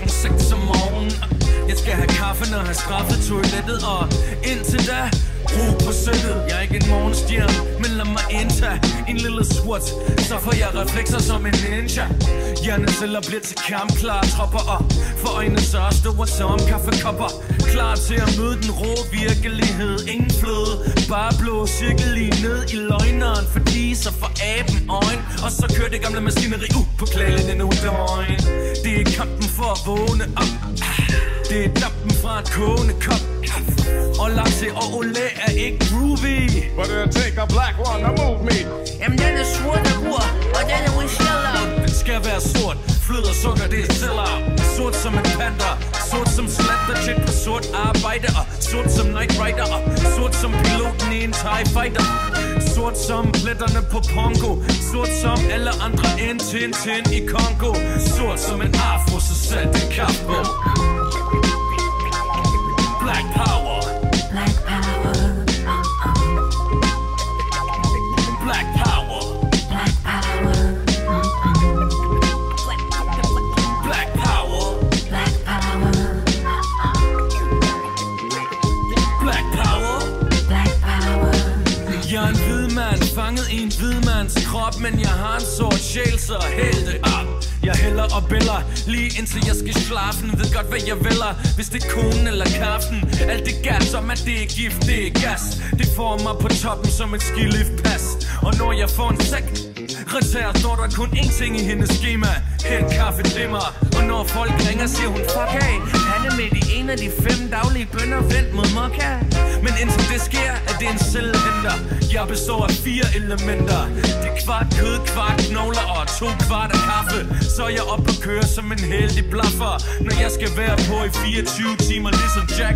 klokken 6 om morgenen. Jeg skal have kaffe, når jeg har straffet toilettet, og indtil da ro på sættet. Jeg er ikke en morgenstjerne, men lad mig indtage en lille swat, så får jeg reflekser som en ninja. Hjerneceller bliver til kampklare tropper, og for øjnene så store som kaffekopper. Klar til at møde den rå virkelighed. Ingen fløde, bare blå cirkel lige ned i løgneren, fordi så får aben øjen. Og så kører det gamle maskineri på klæden endnu et døgn. Det er kampen for at vågne op. Det er dampen fra et kogende kop. Og latte og olé er ikke groovy. But it'll take a black one to move me. Jamen den er sort og bror, og den er sellout. Den skal være sort, flød og sukker, det er sellout. Sort som en panda, sort som slender shit på sort arbejde. Og sort som Knight Rider, og sort som piloten i en TIE Fighter. Sort som pletterne på Pongo, sort som alle andre end Tintin i Kongo. Sort som en afro, så sæt en kap på. Black power. Black power. Black power. Black power. Black power. Black power. Black power. Black power. Jeg er en hvid mand, fanget i en hvid mands krop, men jeg har en sort sjæl, så hæld det op. Jeg hælder og bæller, lige indtil jeg skal slafen. Ved godt hvad jeg vælger, hvis det er konen eller kaffen. Alt det gas som at det er gift, det er gas. Det får mig på toppen som et skiliftpas. Og når jeg får en sekretær, står der kun én ting i hendes schema: hent kaffe til mig. Og når folk ringer, siger hun fuck af. Han er midt i en af de 5 daglige bønner vendt mod mokka. Men indtil det sker, er det en selvhenter. Jeg består af 4 elementer. Det er kvart kød, kvart knogler og 2 kvart af kaffe. Så er jeg op og kører som en heldig blaffer, når jeg skal være på i 24 timer ligesom Jack